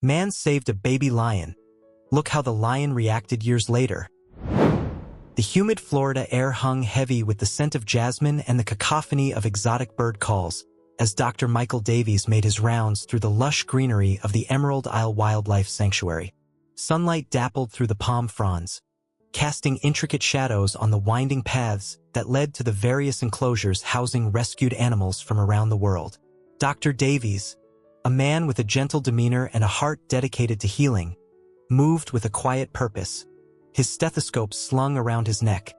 Man saved a baby lion. Look how the lion reacted years later. The humid Florida air hung heavy with the scent of jasmine and the cacophony of exotic bird calls as Dr. Michael Davies made his rounds through the lush greenery of the Emerald Isle Wildlife Sanctuary. Sunlight dappled through the palm fronds, casting intricate shadows on the winding paths that led to the various enclosures housing rescued animals from around the world. Dr. Davies, a man with a gentle demeanor and a heart dedicated to healing, moved with a quiet purpose, his stethoscope slung around his neck,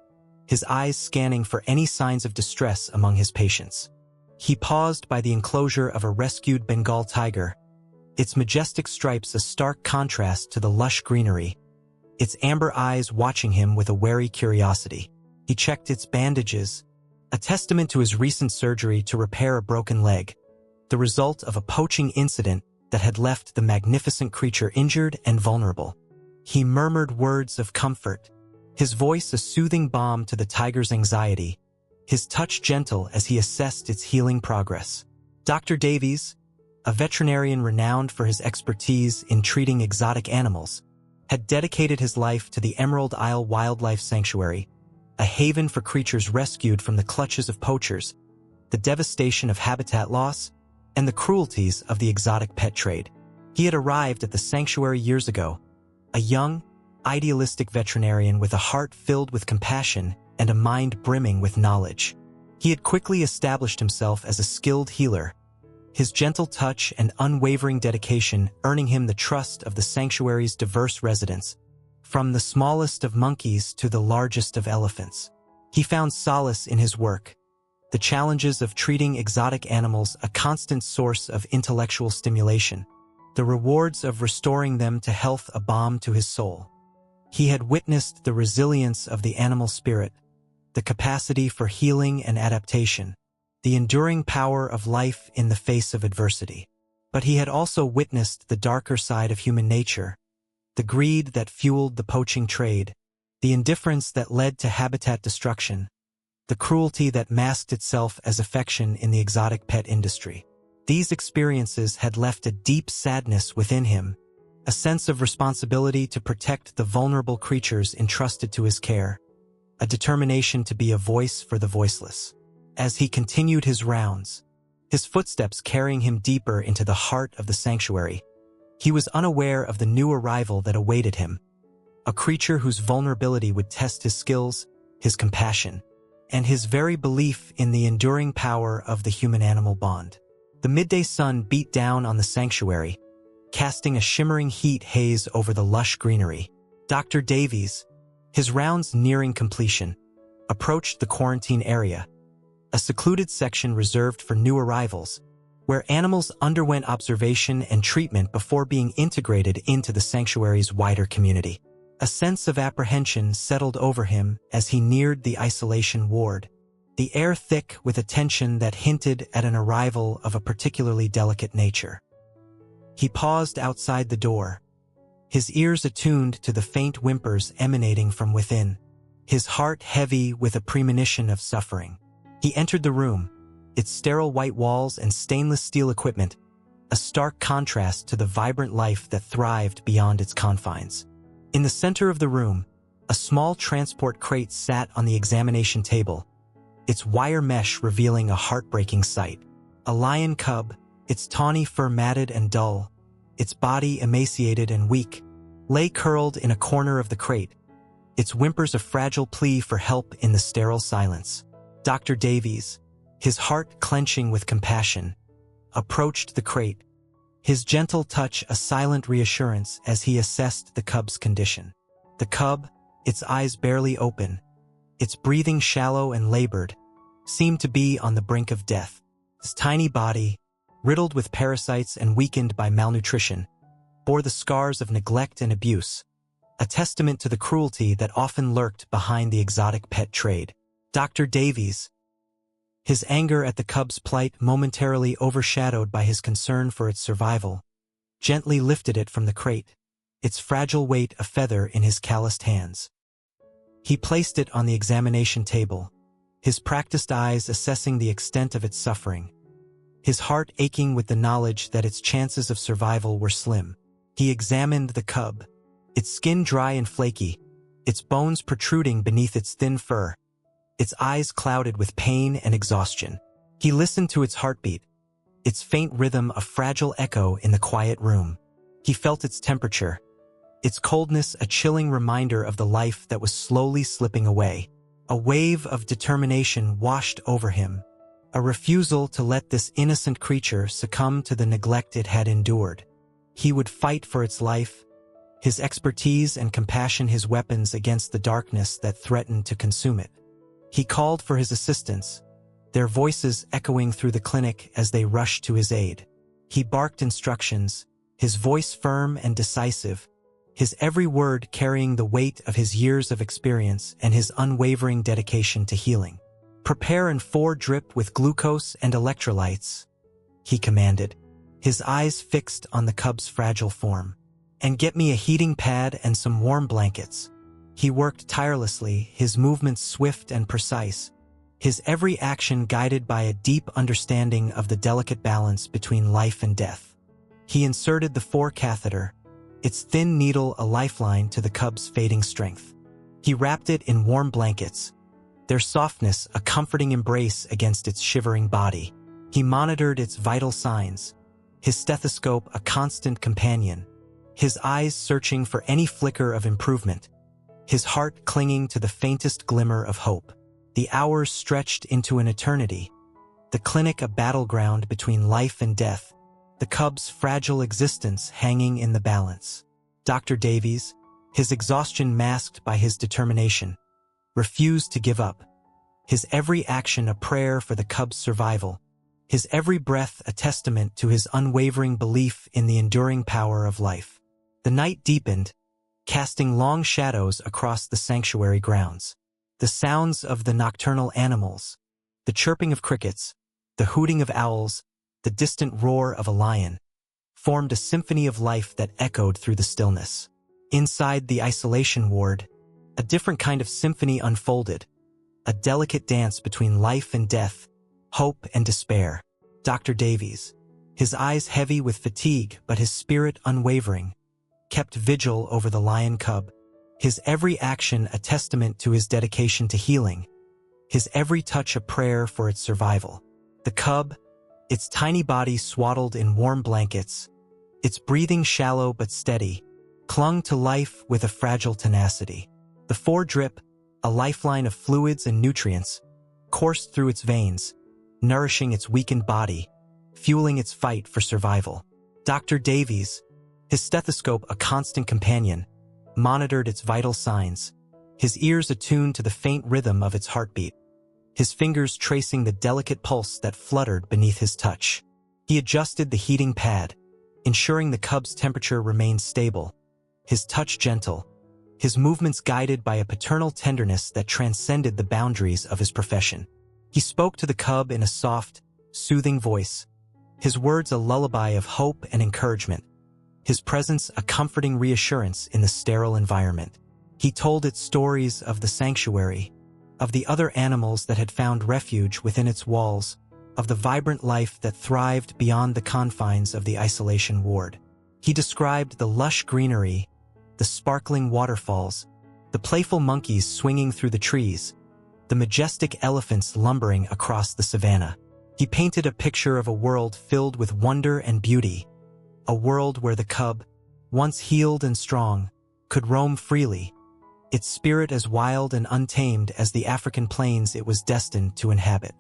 his eyes scanning for any signs of distress among his patients. He paused by the enclosure of a rescued Bengal tiger, its majestic stripes a stark contrast to the lush greenery, its amber eyes watching him with a wary curiosity. He checked its bandages, a testament to his recent surgery to repair a broken leg, the result of a poaching incident that had left the magnificent creature injured and vulnerable. He murmured words of comfort, his voice a soothing balm to the tiger's anxiety, his touch gentle as he assessed its healing progress. Dr. Davies, a veterinarian renowned for his expertise in treating exotic animals, had dedicated his life to the Emerald Isle Wildlife Sanctuary, a haven for creatures rescued from the clutches of poachers, the devastation of habitat loss, and the cruelties of the exotic pet trade. He had arrived at the sanctuary years ago, a young, idealistic veterinarian with a heart filled with compassion and a mind brimming with knowledge. He had quickly established himself as a skilled healer, his gentle touch and unwavering dedication earning him the trust of the sanctuary's diverse residents, from the smallest of monkeys to the largest of elephants. He found solace in his work, the challenges of treating exotic animals a constant source of intellectual stimulation, the rewards of restoring them to health a balm to his soul. He had witnessed the resilience of the animal spirit, the capacity for healing and adaptation, the enduring power of life in the face of adversity. But he had also witnessed the darker side of human nature, the greed that fueled the poaching trade, the indifference that led to habitat destruction, the cruelty that masked itself as affection in the exotic pet industry. These experiences had left a deep sadness within him, a sense of responsibility to protect the vulnerable creatures entrusted to his care, a determination to be a voice for the voiceless. As he continued his rounds, his footsteps carrying him deeper into the heart of the sanctuary, he was unaware of the new arrival that awaited him, a creature whose vulnerability would test his skills, his compassion, and his very belief in the enduring power of the human-animal bond. The midday sun beat down on the sanctuary, casting a shimmering heat haze over the lush greenery. Dr. Davies, his rounds nearing completion, approached the quarantine area, a secluded section reserved for new arrivals, where animals underwent observation and treatment before being integrated into the sanctuary's wider community. A sense of apprehension settled over him as he neared the isolation ward, the air thick with a tension that hinted at an arrival of a particularly delicate nature. He paused outside the door, his ears attuned to the faint whimpers emanating from within, his heart heavy with a premonition of suffering. He entered the room, its sterile white walls and stainless steel equipment, a stark contrast to the vibrant life that thrived beyond its confines. In the center of the room, a small transport crate sat on the examination table, its wire mesh revealing a heartbreaking sight. A lion cub, its tawny fur matted and dull, its body emaciated and weak, lay curled in a corner of the crate, its whimpers a fragile plea for help in the sterile silence. Dr. Davies, his heart clenching with compassion, approached the crate, his gentle touch a silent reassurance as he assessed the cub's condition. The cub, its eyes barely open, its breathing shallow and labored, seemed to be on the brink of death. His tiny body, riddled with parasites and weakened by malnutrition, bore the scars of neglect and abuse, a testament to the cruelty that often lurked behind the exotic pet trade. Dr. Davies, his anger at the cub's plight momentarily overshadowed by his concern for its survival, gently lifted it from the crate, its fragile weight a feather in his calloused hands. He placed it on the examination table, his practiced eyes assessing the extent of its suffering, his heart aching with the knowledge that its chances of survival were slim. He examined the cub, its skin dry and flaky, its bones protruding beneath its thin fur, its eyes clouded with pain and exhaustion. He listened to its heartbeat, its faint rhythm a fragile echo in the quiet room. He felt its temperature, its coldness a chilling reminder of the life that was slowly slipping away. A wave of determination washed over him, a refusal to let this innocent creature succumb to the neglect it had endured. He would fight for its life, his expertise and compassion his weapons against the darkness that threatened to consume it. He called for his assistants, their voices echoing through the clinic as they rushed to his aid. He barked instructions, his voice firm and decisive, his every word carrying the weight of his years of experience and his unwavering dedication to healing. "Prepare and 4 drip with glucose and electrolytes," he commanded, his eyes fixed on the cub's fragile form. "And get me a heating pad and some warm blankets." He worked tirelessly, his movements swift and precise, his every action guided by a deep understanding of the delicate balance between life and death. He inserted the 4 catheter, its thin needle a lifeline to the cub's fading strength. He wrapped it in warm blankets, their softness a comforting embrace against its shivering body. He monitored its vital signs, his stethoscope a constant companion, his eyes searching for any flicker of improvement, his heart clinging to the faintest glimmer of hope. The hours stretched into an eternity, the clinic a battleground between life and death, the cub's fragile existence hanging in the balance. Dr. Davies, his exhaustion masked by his determination, refused to give up, his every action a prayer for the cub's survival, his every breath a testament to his unwavering belief in the enduring power of life. The night deepened, casting long shadows across the sanctuary grounds. The sounds of the nocturnal animals, the chirping of crickets, the hooting of owls, the distant roar of a lion, formed a symphony of life that echoed through the stillness. Inside the isolation ward, a different kind of symphony unfolded, a delicate dance between life and death, hope and despair. Dr. Davies, his eyes heavy with fatigue but his spirit unwavering, kept vigil over the lion cub, his every action a testament to his dedication to healing, his every touch a prayer for its survival. The cub, its tiny body swaddled in warm blankets, its breathing shallow but steady, clung to life with a fragile tenacity. The 4 drip, a lifeline of fluids and nutrients, coursed through its veins, nourishing its weakened body, fueling its fight for survival. Dr. Davies, his stethoscope a constant companion, monitored its vital signs, his ears attuned to the faint rhythm of its heartbeat, his fingers tracing the delicate pulse that fluttered beneath his touch. He adjusted the heating pad, ensuring the cub's temperature remained stable, his touch gentle, his movements guided by a paternal tenderness that transcended the boundaries of his profession. He spoke to the cub in a soft, soothing voice, his words a lullaby of hope and encouragement, his presence a comforting reassurance in the sterile environment. He told it stories of the sanctuary, of the other animals that had found refuge within its walls, of the vibrant life that thrived beyond the confines of the isolation ward. He described the lush greenery, the sparkling waterfalls, the playful monkeys swinging through the trees, the majestic elephants lumbering across the savanna. He painted a picture of a world filled with wonder and beauty, a world where the cub, once healed and strong, could roam freely, its spirit as wild and untamed as the African plains it was destined to inhabit.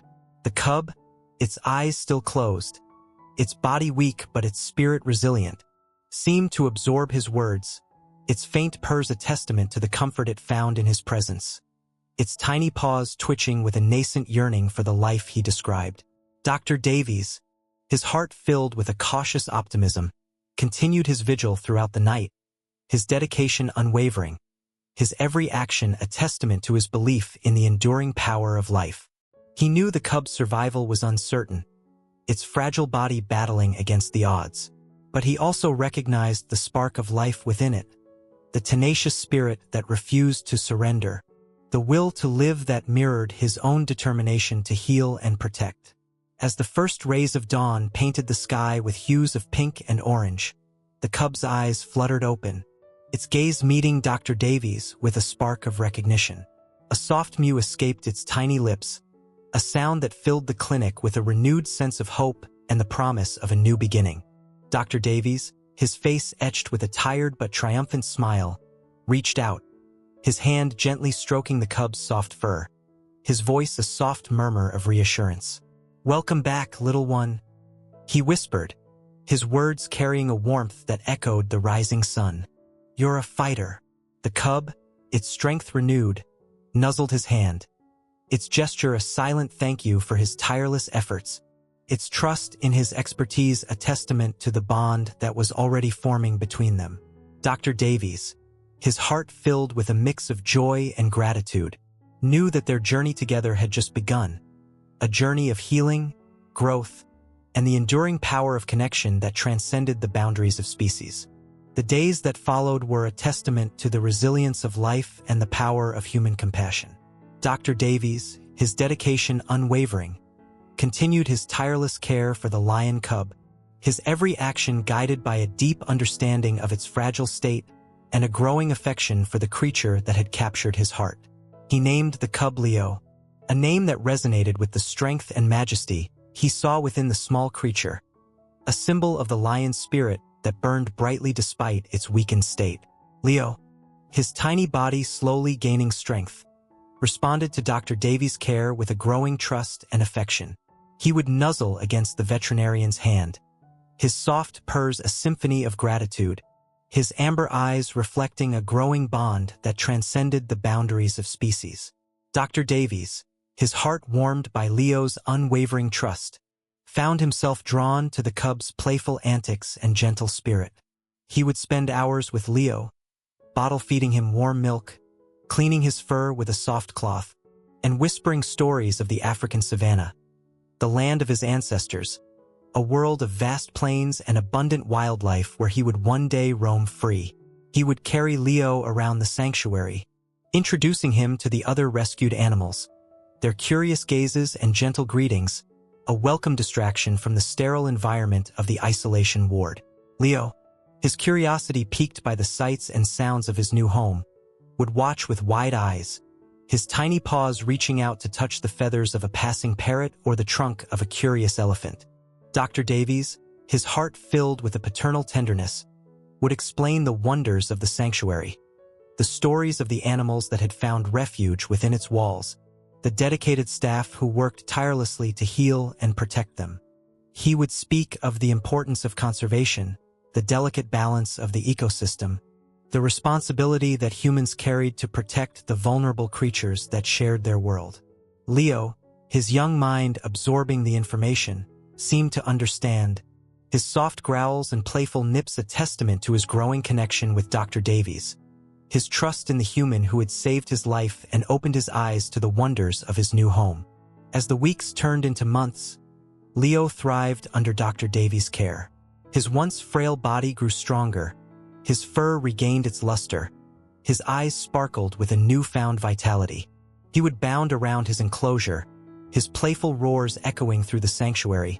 The cub, its eyes still closed, its body weak but its spirit resilient, seemed to absorb his words, its faint purrs a testament to the comfort it found in his presence, its tiny paws twitching with a nascent yearning for the life he described. Dr. Davies, his heart filled with a cautious optimism, continued his vigil throughout the night, his dedication unwavering, his every action a testament to his belief in the enduring power of life. He knew the cub's survival was uncertain, its fragile body battling against the odds, but he also recognized the spark of life within it, the tenacious spirit that refused to surrender, the will to live that mirrored his own determination to heal and protect. As the first rays of dawn painted the sky with hues of pink and orange, The cub's eyes fluttered open, its gaze meeting Dr. Davies with a spark of recognition. A soft mew escaped its tiny lips, a sound that filled the clinic with a renewed sense of hope and the promise of a new beginning. Dr. Davies, his face etched with a tired but triumphant smile, reached out, his hand gently stroking the cub's soft fur, his voice a soft murmur of reassurance. "Welcome back, little one," he whispered, his words carrying a warmth that echoed the rising sun. "You're a fighter." The cub, its strength renewed, nuzzled his hand, its gesture a silent thank you for his tireless efforts, its trust in his expertise a testament to the bond that was already forming between them. Dr. Davies, his heart filled with a mix of joy and gratitude, knew that their journey together had just begun, a journey of healing, growth, and the enduring power of connection that transcended the boundaries of species. The days that followed were a testament to the resilience of life and the power of human compassion. Dr. Davies, his dedication unwavering, continued his tireless care for the lion cub, his every action guided by a deep understanding of its fragile state and a growing affection for the creature that had captured his heart. He named the cub Leo, a name that resonated with the strength and majesty he saw within the small creature, a symbol of the lion's spirit that burned brightly despite its weakened state. Leo, his tiny body slowly gaining strength, responded to Dr. Davies' care with a growing trust and affection. He would nuzzle against the veterinarian's hand, his soft purrs a symphony of gratitude, his amber eyes reflecting a growing bond that transcended the boundaries of species. Dr. Davies, his heart warmed by Leo's unwavering trust, found himself drawn to the cub's playful antics and gentle spirit. He would spend hours with Leo, bottle-feeding him warm milk, cleaning his fur with a soft cloth, and whispering stories of the African savanna, the land of his ancestors, a world of vast plains and abundant wildlife where he would one day roam free. He would carry Leo around the sanctuary, introducing him to the other rescued animals, their curious gazes and gentle greetings, a welcome distraction from the sterile environment of the isolation ward. Leo, his curiosity piqued by the sights and sounds of his new home, would watch with wide eyes, his tiny paws reaching out to touch the feathers of a passing parrot or the trunk of a curious elephant. Dr. Davies, his heart filled with a paternal tenderness, would explain the wonders of the sanctuary, the stories of the animals that had found refuge within its walls, the dedicated staff who worked tirelessly to heal and protect them. He would speak of the importance of conservation, the delicate balance of the ecosystem, the responsibility that humans carried to protect the vulnerable creatures that shared their world. Leo, his young mind absorbing the information, seemed to understand, his soft growls and playful nips a testament to his growing connection with Dr. Davies, his trust in the human who had saved his life and opened his eyes to the wonders of his new home. As the weeks turned into months, Leo thrived under Dr. Davies' care. His once frail body grew stronger, his fur regained its luster, his eyes sparkled with a newfound vitality. He would bound around his enclosure, his playful roars echoing through the sanctuary,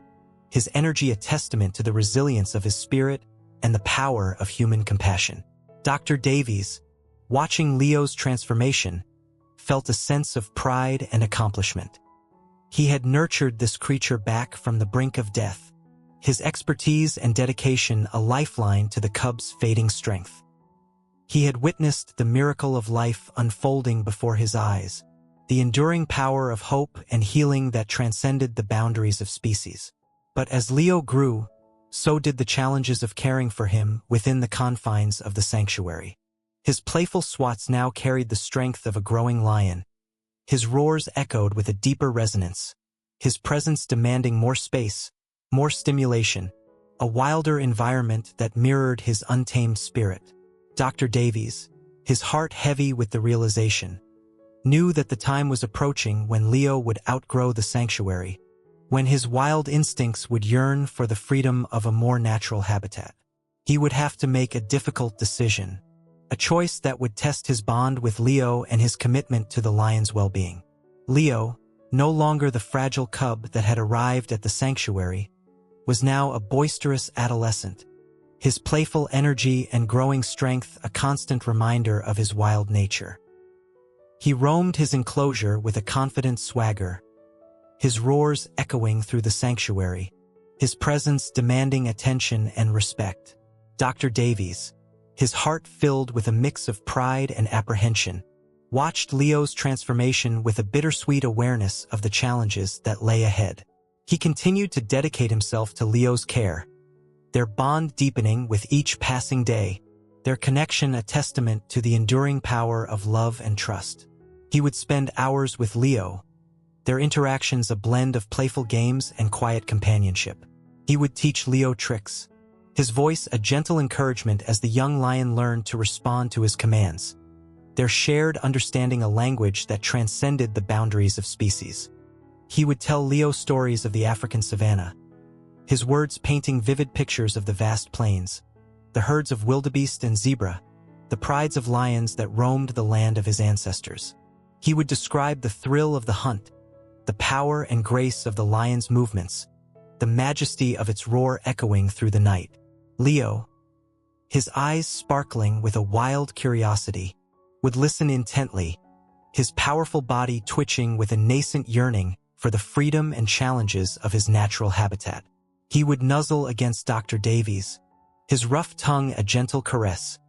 his energy a testament to the resilience of his spirit and the power of human compassion. Dr. Davies, watching Leo's transformation, felt a sense of pride and accomplishment. He had nurtured this creature back from the brink of death, his expertise and dedication a lifeline to the cub's fading strength. He had witnessed the miracle of life unfolding before his eyes, the enduring power of hope and healing that transcended the boundaries of species. But as Leo grew, so did the challenges of caring for him within the confines of the sanctuary. His playful swats now carried the strength of a growing lion. His roars echoed with a deeper resonance, his presence demanding more space, more stimulation, a wilder environment that mirrored his untamed spirit. Dr. Davies, his heart heavy with the realization, knew that the time was approaching when Leo would outgrow the sanctuary, when his wild instincts would yearn for the freedom of a more natural habitat. He would have to make a difficult decision, a choice that would test his bond with Leo and his commitment to the lion's well-being. Leo, no longer the fragile cub that had arrived at the sanctuary, was now a boisterous adolescent, his playful energy and growing strength a constant reminder of his wild nature. He roamed his enclosure with a confident swagger, his roars echoing through the sanctuary, his presence demanding attention and respect. Dr. Davies, his heart filled with a mix of pride and apprehension, watched Leo's transformation with a bittersweet awareness of the challenges that lay ahead. He continued to dedicate himself to Leo's care, their bond deepening with each passing day, their connection a testament to the enduring power of love and trust. He would spend hours with Leo, their interactions a blend of playful games and quiet companionship. He would teach Leo tricks, his voice a gentle encouragement as the young lion learned to respond to his commands, their shared understanding a language that transcended the boundaries of species. He would tell Leo stories of the African savanna, his words painting vivid pictures of the vast plains, the herds of wildebeest and zebra, the prides of lions that roamed the land of his ancestors. He would describe the thrill of the hunt, the power and grace of the lion's movements, the majesty of its roar echoing through the night. Leo, his eyes sparkling with a wild curiosity, would listen intently, his powerful body twitching with a nascent yearning for the freedom and challenges of his natural habitat. He would nuzzle against Dr. Davies, his rough tongue a gentle caress,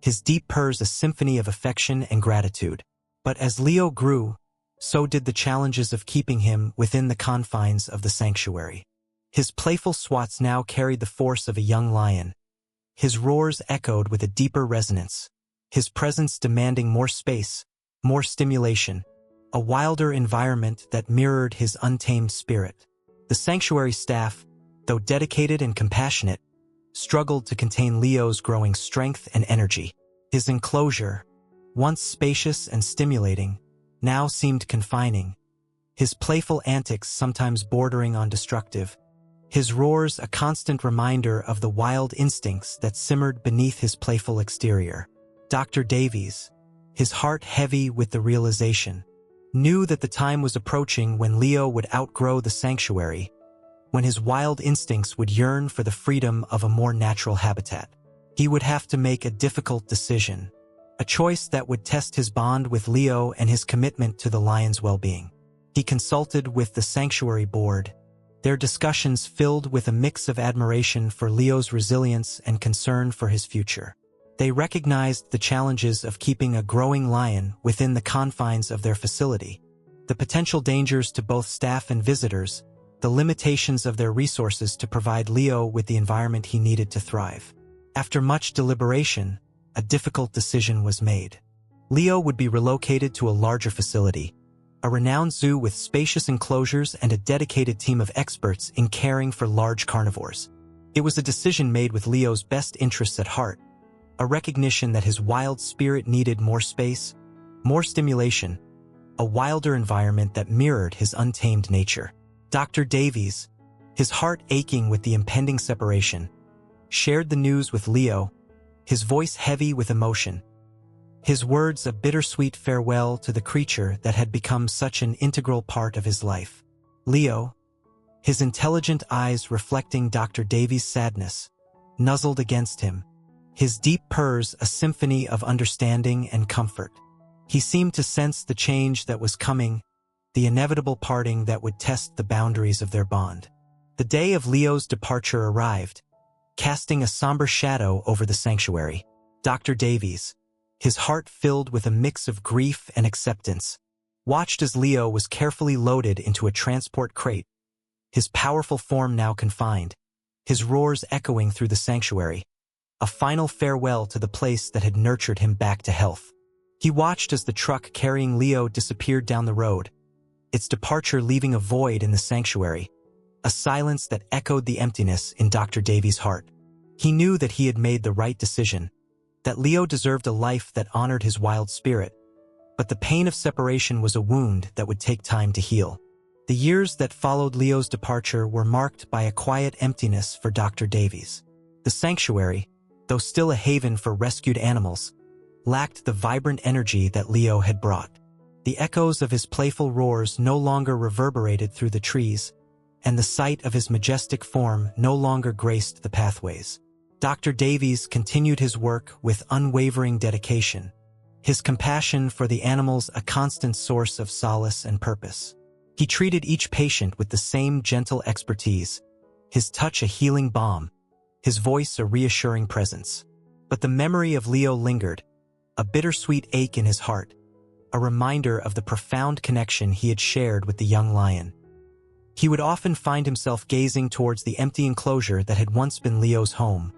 his deep purrs a symphony of affection and gratitude. But as Leo grew, so did the challenges of keeping him within the confines of the sanctuary. His playful swats now carried the force of a young lion. His roars echoed with a deeper resonance, his presence demanding more space, more stimulation, a wilder environment that mirrored his untamed spirit. The sanctuary staff, though dedicated and compassionate, struggled to contain Leo's growing strength and energy. His enclosure, once spacious and stimulating, now seemed confining, his playful antics sometimes bordering on destructive, his roars a constant reminder of the wild instincts that simmered beneath his playful exterior. Dr. Davies, his heart heavy with the realization, knew that the time was approaching when Leo would outgrow the sanctuary, when his wild instincts would yearn for the freedom of a more natural habitat. He would have to make a difficult decision, a choice that would test his bond with Leo and his commitment to the lion's well-being. He consulted with the sanctuary board, their discussions filled with a mix of admiration for Leo's resilience and concern for his future. They recognized the challenges of keeping a growing lion within the confines of their facility, the potential dangers to both staff and visitors, the limitations of their resources to provide Leo with the environment he needed to thrive. After much deliberation, a difficult decision was made. Leo would be relocated to a larger facility, a renowned zoo with spacious enclosures and a dedicated team of experts in caring for large carnivores. It was a decision made with Leo's best interests at heart, a recognition that his wild spirit needed more space, more stimulation, a wilder environment that mirrored his untamed nature. Dr. Davies, his heart aching with the impending separation, shared the news with Leo, his voice heavy with emotion, his words a bittersweet farewell to the creature that had become such an integral part of his life. Leo, his intelligent eyes reflecting Dr. Davies' sadness, nuzzled against him, his deep purrs a symphony of understanding and comfort. He seemed to sense the change that was coming, the inevitable parting that would test the boundaries of their bond. The day of Leo's departure arrived, casting a somber shadow over the sanctuary. Dr. Davies, his heart filled with a mix of grief and acceptance, watched as Leo was carefully loaded into a transport crate, his powerful form now confined, his roars echoing through the sanctuary, a final farewell to the place that had nurtured him back to health. He watched as the truck carrying Leo disappeared down the road, its departure leaving a void in the sanctuary, a silence that echoed the emptiness in Dr. Davies' heart. He knew that he had made the right decision, that Leo deserved a life that honored his wild spirit, but the pain of separation was a wound that would take time to heal. The years that followed Leo's departure were marked by a quiet emptiness for Dr. Davies. The sanctuary, though still a haven for rescued animals, lacked the vibrant energy that Leo had brought. The echoes of his playful roars no longer reverberated through the trees, and the sight of his majestic form no longer graced the pathways. Dr. Davies continued his work with unwavering dedication, his compassion for the animals a constant source of solace and purpose. He treated each patient with the same gentle expertise, his touch a healing balm, his voice a reassuring presence. But the memory of Leo lingered, a bittersweet ache in his heart, a reminder of the profound connection he had shared with the young lion. He would often find himself gazing towards the empty enclosure that had once been Leo's home,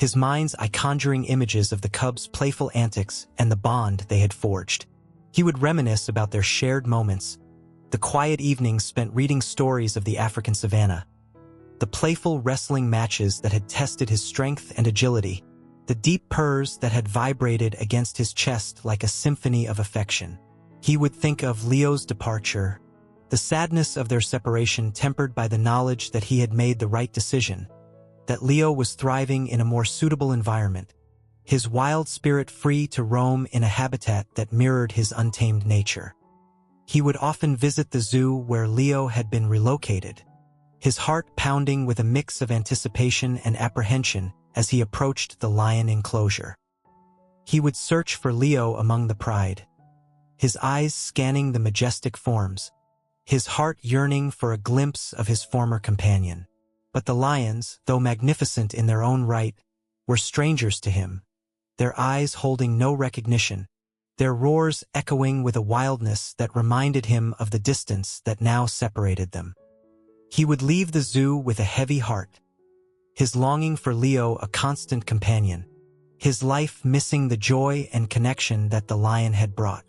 his mind's eye conjuring images of the cub's playful antics and the bond they had forged. He would reminisce about their shared moments, the quiet evenings spent reading stories of the African savanna, the playful wrestling matches that had tested his strength and agility, the deep purrs that had vibrated against his chest like a symphony of affection. He would think of Leo's departure, the sadness of their separation tempered by the knowledge that he had made the right decision, that Leo was thriving in a more suitable environment, his wild spirit free to roam in a habitat that mirrored his untamed nature. He would often visit the zoo where Leo had been relocated, his heart pounding with a mix of anticipation and apprehension as he approached the lion enclosure. He would search for Leo among the pride, his eyes scanning the majestic forms, his heart yearning for a glimpse of his former companion. But the lions, though magnificent in their own right, were strangers to him, their eyes holding no recognition, their roars echoing with a wildness that reminded him of the distance that now separated them. He would leave the zoo with a heavy heart, his longing for Leo a constant companion, his life missing the joy and connection that the lion had brought.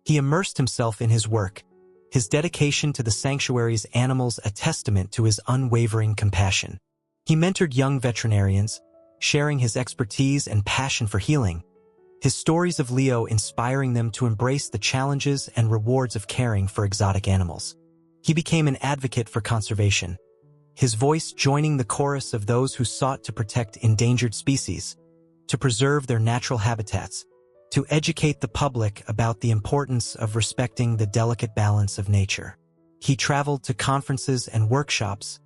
He immersed himself in his work, his dedication to the sanctuary's animals a testament to his unwavering compassion. He mentored young veterinarians, sharing his expertise and passion for healing, his stories of Leo inspiring them to embrace the challenges and rewards of caring for exotic animals. He became an advocate for conservation, his voice joining the chorus of those who sought to protect endangered species, to preserve their natural habitats, to educate the public about the importance of respecting the delicate balance of nature. He traveled to conferences and workshops,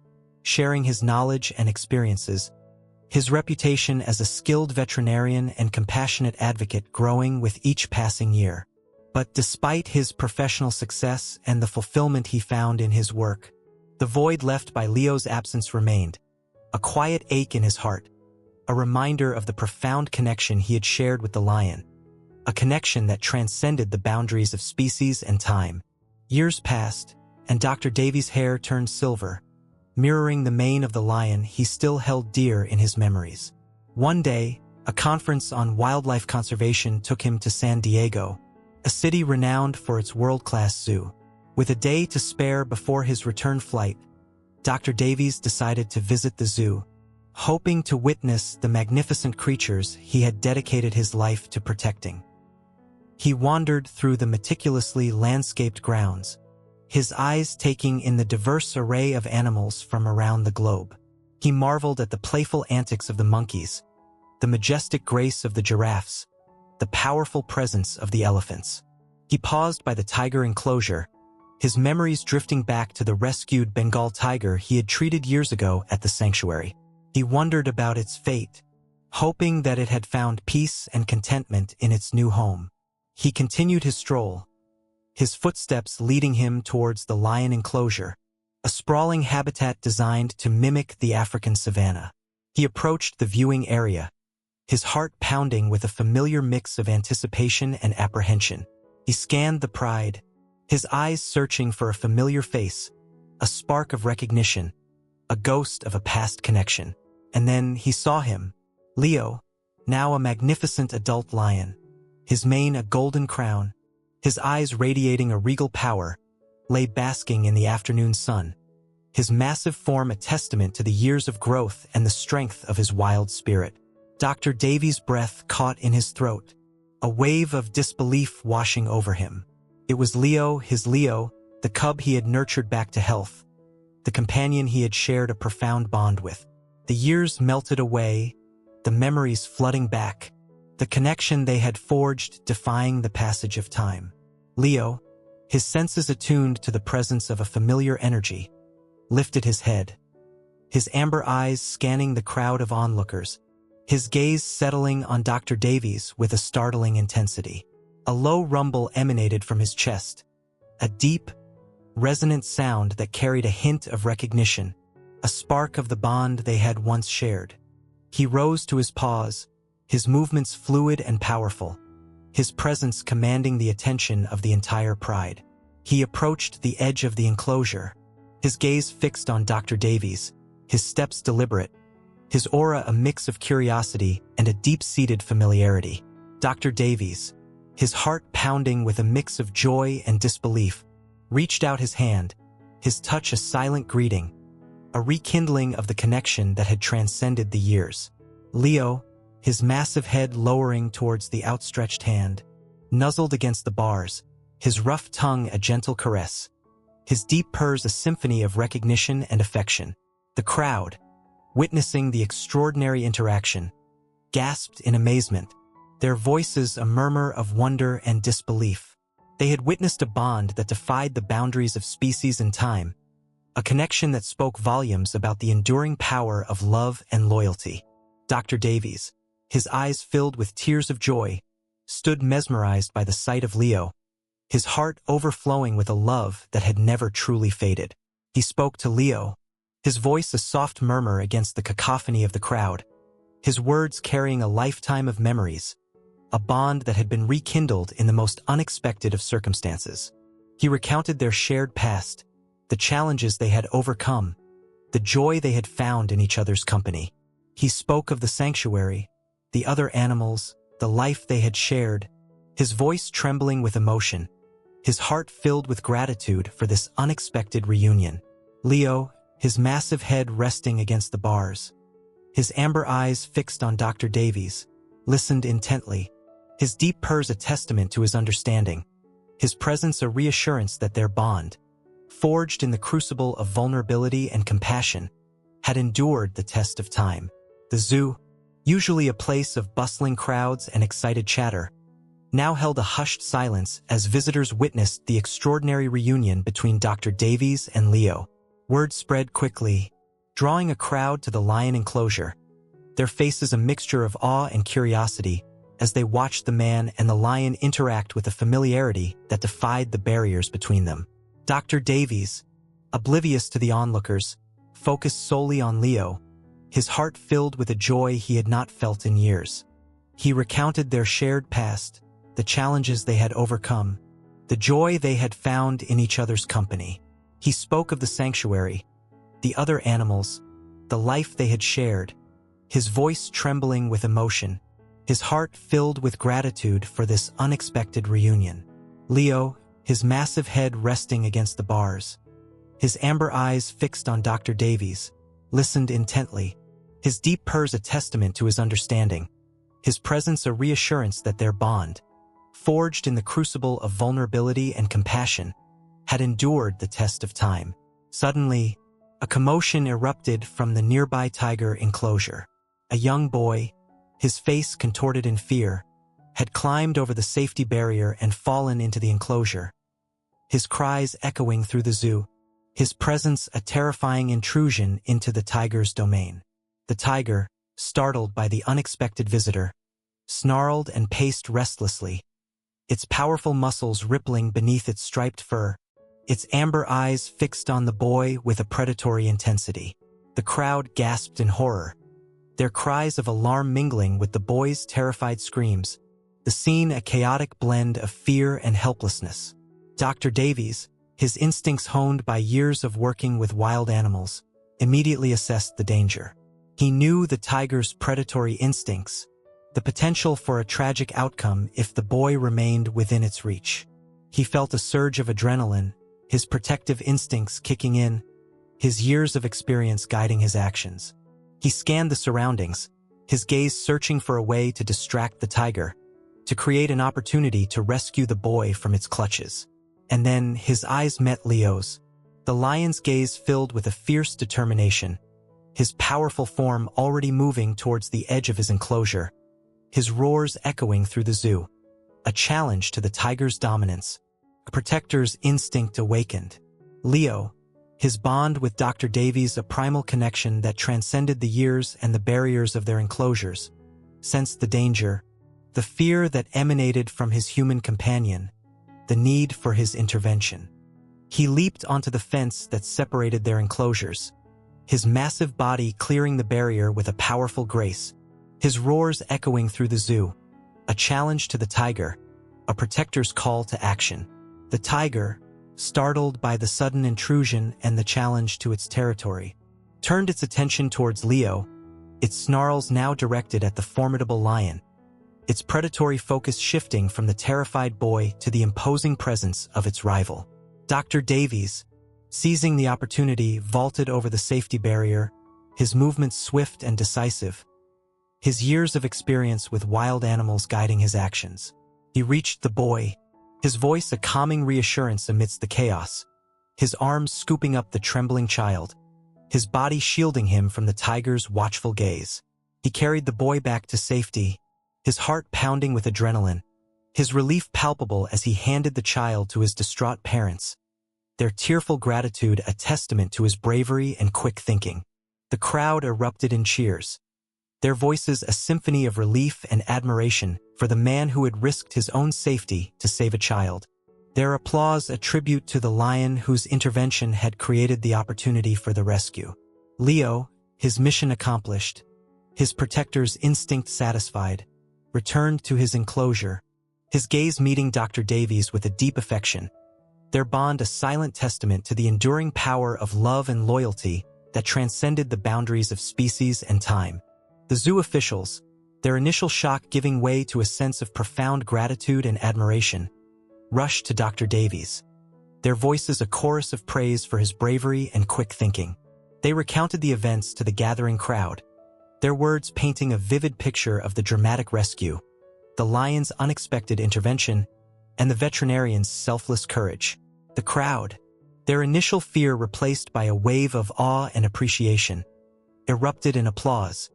sharing his knowledge and experiences, his reputation as a skilled veterinarian and compassionate advocate growing with each passing year. But despite his professional success and the fulfillment he found in his work, the void left by Leo's absence remained, a quiet ache in his heart, a reminder of the profound connection he had shared with the lion, a connection that transcended the boundaries of species and time. Years passed, and Dr. Davies' hair turned silver, mirroring the mane of the lion he still held dear in his memories. One day, a conference on wildlife conservation took him to San Diego, a city renowned for its world-class zoo. With a day to spare before his return flight, Dr. Davies decided to visit the zoo, hoping to witness the magnificent creatures he had dedicated his life to protecting. He wandered through the meticulously landscaped grounds, his eyes taking in the diverse array of animals from around the globe. He marveled at the playful antics of the monkeys, the majestic grace of the giraffes, the powerful presence of the elephants. He paused by the tiger enclosure, his memories drifting back to the rescued Bengal tiger he had treated years ago at the sanctuary. He wondered about its fate, hoping that it had found peace and contentment in its new home. He continued his stroll, his footsteps leading him towards the lion enclosure, a sprawling habitat designed to mimic the African savanna. He approached the viewing area, his heart pounding with a familiar mix of anticipation and apprehension. He scanned the pride, his eyes searching for a familiar face, a spark of recognition, a ghost of a past connection. And then he saw him, Leo, now a magnificent adult lion, his mane a golden crown, his eyes radiating a regal power, lay basking in the afternoon sun, his massive form a testament to the years of growth and the strength of his wild spirit. Dr. Davies' breath caught in his throat, a wave of disbelief washing over him. It was Leo, his Leo, the cub he had nurtured back to health, the companion he had shared a profound bond with. The years melted away, the memories flooding back, the connection they had forged defying the passage of time. Leo, his senses attuned to the presence of a familiar energy, lifted his head, his amber eyes scanning the crowd of onlookers, his gaze settling on Dr. Davies with a startling intensity. A low rumble emanated from his chest, a deep, resonant sound that carried a hint of recognition, a spark of the bond they had once shared. He rose to his paws, his movements fluid and powerful, his presence commanding the attention of the entire pride. He approached the edge of the enclosure, his gaze fixed on Dr. Davies, his steps deliberate, his aura a mix of curiosity and a deep-seated familiarity. Dr. Davies, his heart pounding with a mix of joy and disbelief, reached out his hand, his touch a silent greeting, a rekindling of the connection that had transcended the years. Leo, his massive head lowering towards the outstretched hand, nuzzled against the bars, his rough tongue a gentle caress, his deep purrs a symphony of recognition and affection. The crowd, witnessing the extraordinary interaction, gasped in amazement, their voices a murmur of wonder and disbelief. They had witnessed a bond that defied the boundaries of species and time, a connection that spoke volumes about the enduring power of love and loyalty. Dr. Davies, his eyes filled with tears of joy, stood mesmerized by the sight of Leo, his heart overflowing with a love that had never truly faded. He spoke to Leo, his voice a soft murmur against the cacophony of the crowd, his words carrying a lifetime of memories, a bond that had been rekindled in the most unexpected of circumstances. He recounted their shared past, the challenges they had overcome, the joy they had found in each other's company. He spoke of the sanctuary, the other animals, the life they had shared, his voice trembling with emotion, his heart filled with gratitude for this unexpected reunion. Leo, his massive head resting against the bars, his amber eyes fixed on Dr. Davies, listened intently, his deep purrs a testament to his understanding, his presence a reassurance that their bond, forged in the crucible of vulnerability and compassion, had endured the test of time. The zoo, usually a place of bustling crowds and excited chatter, now held a hushed silence as visitors witnessed the extraordinary reunion between Dr. Davies and Leo. Word spread quickly, drawing a crowd to the lion enclosure, their faces a mixture of awe and curiosity as they watched the man and the lion interact with a familiarity that defied the barriers between them. Dr. Davies, oblivious to the onlookers, focused solely on Leo, his heart filled with a joy he had not felt in years. He recounted their shared past, the challenges they had overcome, the joy they had found in each other's company. He spoke of the sanctuary, the other animals, the life they had shared, his voice trembling with emotion, his heart filled with gratitude for this unexpected reunion. Leo, his massive head resting against the bars, his amber eyes fixed on Dr. Davies, listened intently, his deep purrs a testament to his understanding, his presence a reassurance that their bond, forged in the crucible of vulnerability and compassion, had endured the test of time. Suddenly, a commotion erupted from the nearby tiger enclosure. A young boy, his face contorted in fear, had climbed over the safety barrier and fallen into the enclosure, his cries echoing through the zoo, his presence a terrifying intrusion into the tiger's domain. The tiger, startled by the unexpected visitor, snarled and paced restlessly, its powerful muscles rippling beneath its striped fur, its amber eyes fixed on the boy with a predatory intensity. The crowd gasped in horror, their cries of alarm mingling with the boy's terrified screams, the scene a chaotic blend of fear and helplessness. Dr. Davies, his instincts honed by years of working with wild animals, immediately assessed the danger. He knew the tiger's predatory instincts, the potential for a tragic outcome if the boy remained within its reach. He felt a surge of adrenaline, his protective instincts kicking in, his years of experience guiding his actions. He scanned the surroundings, his gaze searching for a way to distract the tiger, to create an opportunity to rescue the boy from its clutches. And then his eyes met Leo's, the lion's gaze filled with a fierce determination, his powerful form already moving towards the edge of his enclosure, his roars echoing through the zoo. A challenge to the tiger's dominance, a protector's instinct awakened. Leo, his bond with Dr. Davies a primal connection that transcended the years and the barriers of their enclosures, sensed the danger, the fear that emanated from his human companion, the need for his intervention. He leaped onto the fence that separated their enclosures, his massive body clearing the barrier with a powerful grace, his roars echoing through the zoo, a challenge to the tiger, a protector's call to action. The tiger, startled by the sudden intrusion and the challenge to its territory, turned its attention towards Leo, its snarls now directed at the formidable lion, its predatory focus shifting from the terrified boy to the imposing presence of its rival. Dr. Davies, seizing the opportunity, vaulted over the safety barrier, his movements swift and decisive, his years of experience with wild animals guiding his actions. He reached the boy, his voice a calming reassurance amidst the chaos, his arms scooping up the trembling child, his body shielding him from the tiger's watchful gaze. He carried the boy back to safety, his heart pounding with adrenaline, his relief palpable as he handed the child to his distraught parents, their tearful gratitude a testament to his bravery and quick thinking. The crowd erupted in cheers, their voices a symphony of relief and admiration for the man who had risked his own safety to save a child. Their applause a tribute to the lion whose intervention had created the opportunity for the rescue. Leo, his mission accomplished, his protector's instinct satisfied, returned to his enclosure, his gaze meeting Dr. Davies with a deep affection, their bond a silent testament to the enduring power of love and loyalty that transcended the boundaries of species and time. The zoo officials, their initial shock giving way to a sense of profound gratitude and admiration, rushed to Dr. Davies, their voices a chorus of praise for his bravery and quick thinking. They recounted the events to the gathering crowd, their words painting a vivid picture of the dramatic rescue, the lion's unexpected intervention, and the veterinarian's selfless courage. The crowd, their initial fear replaced by a wave of awe and appreciation, erupted in applause,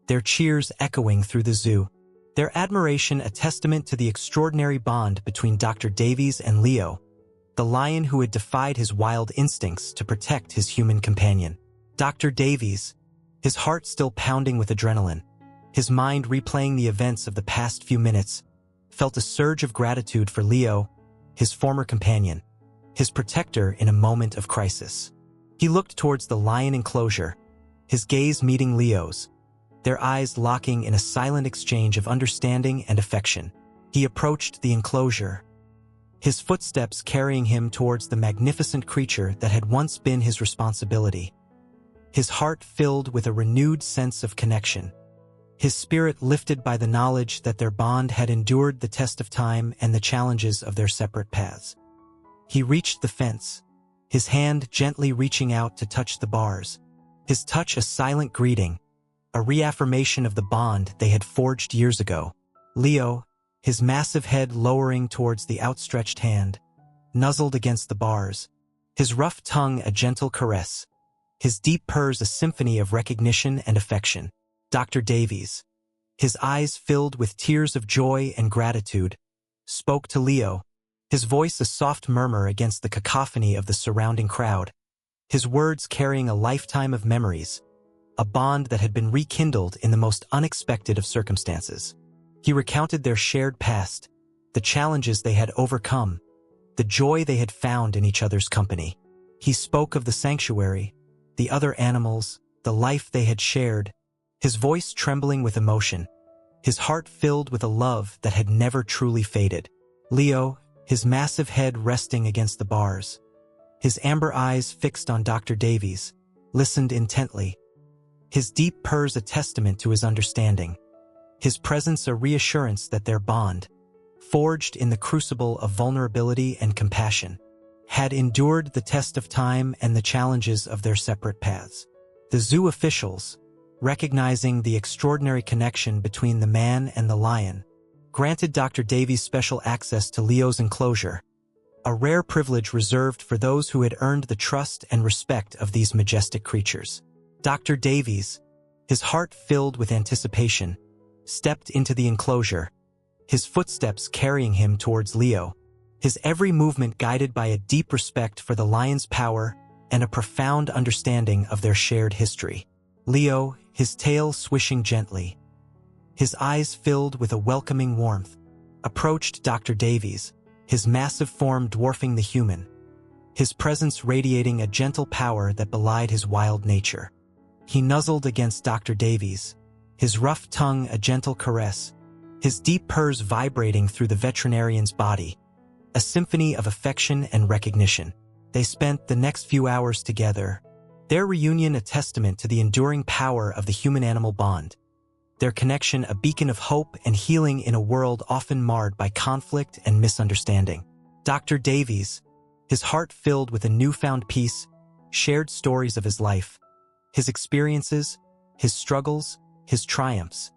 their cheers echoing through the zoo, their admiration a testament to the extraordinary bond between Dr. Davies and Leo, the lion who had defied his wild instincts to protect his human companion. Dr. Davies, his heart still pounding with adrenaline, his mind replaying the events of the past few minutes, felt a surge of gratitude for Leo, his former companion, his protector in a moment of crisis. He looked towards the lion enclosure, his gaze meeting Leo's, their eyes locking in a silent exchange of understanding and affection. He approached the enclosure, his footsteps carrying him towards the magnificent creature that had once been his responsibility, his heart filled with a renewed sense of connection, his spirit lifted by the knowledge that their bond had endured the test of time and the challenges of their separate paths. He reached the fence, his hand gently reaching out to touch the bars, his touch a silent greeting, a reaffirmation of the bond they had forged years ago. Leo, his massive head lowering towards the outstretched hand, nuzzled against the bars, his rough tongue a gentle caress, his deep purrs a symphony of recognition and affection. Dr. Davies, his eyes filled with tears of joy and gratitude, spoke to Leo, his voice a soft murmur against the cacophony of the surrounding crowd, his words carrying a lifetime of memories, a bond that had been rekindled in the most unexpected of circumstances. He recounted their shared past, the challenges they had overcome, the joy they had found in each other's company. He spoke of the sanctuary, the other animals, the life they had shared, his voice trembling with emotion, his heart filled with a love that had never truly faded. Leo, his massive head resting against the bars, his amber eyes fixed on Dr. Davies, listened intently, his deep purrs a testament to his understanding, his presence a reassurance that their bond, forged in the crucible of vulnerability and compassion, had endured the test of time and the challenges of their separate paths. The zoo officials, recognizing the extraordinary connection between the man and the lion, granted Dr. Davies special access to Leo's enclosure, a rare privilege reserved for those who had earned the trust and respect of these majestic creatures. Dr. Davies, his heart filled with anticipation, stepped into the enclosure, his footsteps carrying him towards Leo, his every movement guided by a deep respect for the lion's power and a profound understanding of their shared history. Leo, his tail swishing gently, his eyes filled with a welcoming warmth, approached Dr. Davies, his massive form dwarfing the human, his presence radiating a gentle power that belied his wild nature. He nuzzled against Dr. Davies, his rough tongue a gentle caress, his deep purrs vibrating through the veterinarian's body, a symphony of affection and recognition. They spent the next few hours together, their reunion a testament to the enduring power of the human-animal bond, their connection a beacon of hope and healing in a world often marred by conflict and misunderstanding. Dr. Davies, his heart filled with a newfound peace, shared stories of his life, his experiences, his struggles, his triumphs,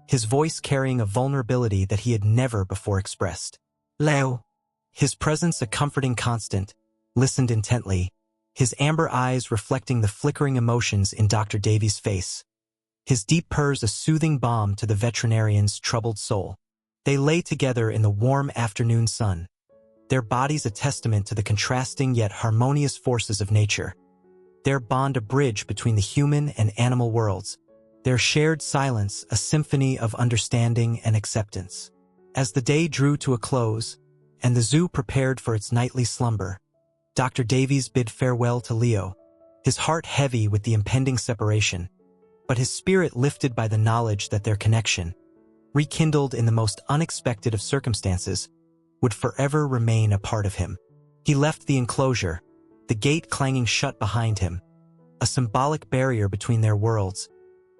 his voice carrying a vulnerability that he had never before expressed. Leo, his presence a comforting constant, listened intently, his amber eyes reflecting the flickering emotions in Dr. Davies' face, his deep purrs a soothing balm to the veterinarian's troubled soul. They lay together in the warm afternoon sun, their bodies a testament to the contrasting yet harmonious forces of nature, their bond a bridge between the human and animal worlds, their shared silence a symphony of understanding and acceptance. As the day drew to a close, and the zoo prepared for its nightly slumber, Dr. Davies bid farewell to Leo, his heart heavy with the impending separation, but his spirit lifted by the knowledge that their connection, rekindled in the most unexpected of circumstances, would forever remain a part of him. He left the enclosure, the gate clanging shut behind him, a symbolic barrier between their worlds,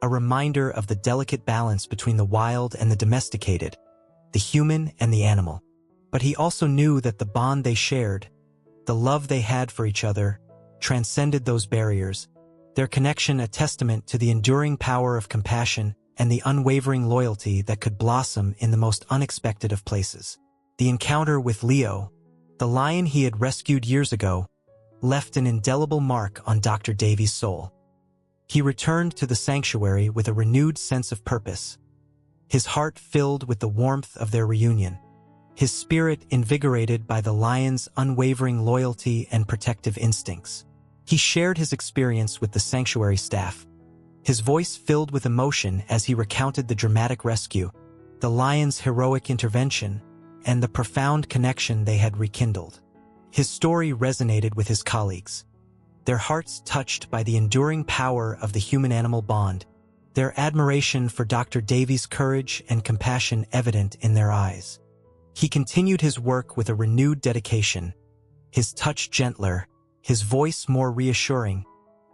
a reminder of the delicate balance between the wild and the domesticated, the human and the animal. But he also knew that the bond they shared, the love they had for each other, transcended those barriers, their connection a testament to the enduring power of compassion and the unwavering loyalty that could blossom in the most unexpected of places. The encounter with Leo, the lion he had rescued years ago, left an indelible mark on Dr. Davies' soul. He returned to the sanctuary with a renewed sense of purpose, his heart filled with the warmth of their reunion, his spirit invigorated by the lion's unwavering loyalty and protective instincts. He shared his experience with the sanctuary staff, his voice filled with emotion as he recounted the dramatic rescue, the lion's heroic intervention, and the profound connection they had rekindled. His story resonated with his colleagues, their hearts touched by the enduring power of the human-animal bond, their admiration for Dr. Davies' courage and compassion evident in their eyes. He continued his work with a renewed dedication, his touch gentler, his voice more reassuring,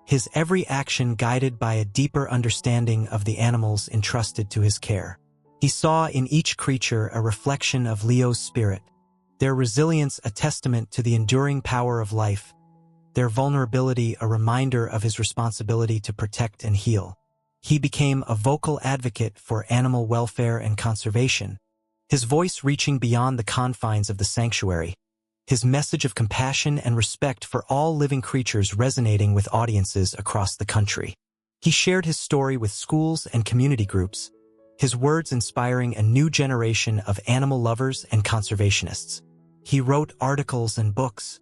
his every action guided by a deeper understanding of the animals entrusted to his care. He saw in each creature a reflection of Leo's spirit, their resilience a testament to the enduring power of life, their vulnerability a reminder of his responsibility to protect and heal. He became a vocal advocate for animal welfare and conservation, his voice reaching beyond the confines of the sanctuary, his message of compassion and respect for all living creatures resonating with audiences across the country. He shared his story with schools and community groups, his words inspiring a new generation of animal lovers and conservationists. He wrote articles and books,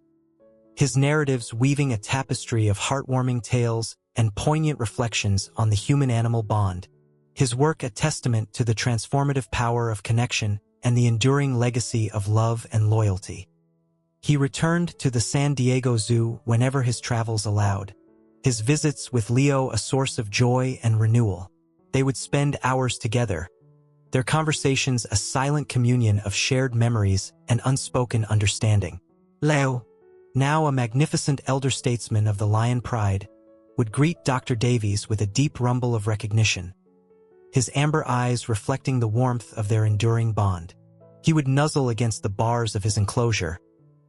his narratives weaving a tapestry of heartwarming tales and poignant reflections on the human-animal bond, his work a testament to the transformative power of connection and the enduring legacy of love and loyalty. He returned to the San Diego Zoo whenever his travels allowed, his visits with Leo a source of joy and renewal. They would spend hours together, their conversations a silent communion of shared memories and unspoken understanding. Leo, now a magnificent elder statesman of the lion pride, would greet Dr. Davies with a deep rumble of recognition, his amber eyes reflecting the warmth of their enduring bond. He would nuzzle against the bars of his enclosure,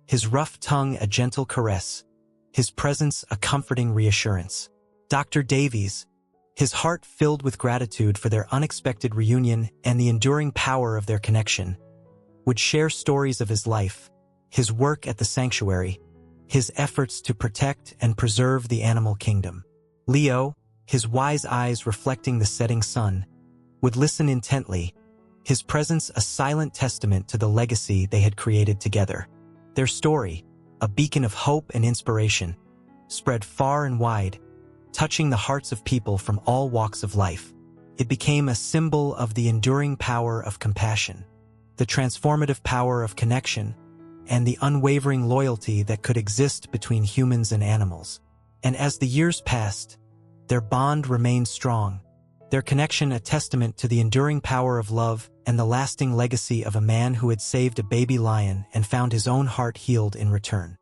his rough tongue a gentle caress, his presence a comforting reassurance. Dr. Davies, his heart filled with gratitude for their unexpected reunion and the enduring power of their connection, would share stories of his life, his work at the sanctuary, his efforts to protect and preserve the animal kingdom. Leo, his wise eyes reflecting the setting sun, would listen intently, his presence a silent testament to the legacy they had created together. Their story, a beacon of hope and inspiration, spread far and wide, touching the hearts of people from all walks of life. It became a symbol of the enduring power of compassion, the transformative power of connection, and the unwavering loyalty that could exist between humans and animals. And as the years passed, their bond remained strong, their connection a testament to the enduring power of love and the lasting legacy of a man who had saved a baby lion and found his own heart healed in return.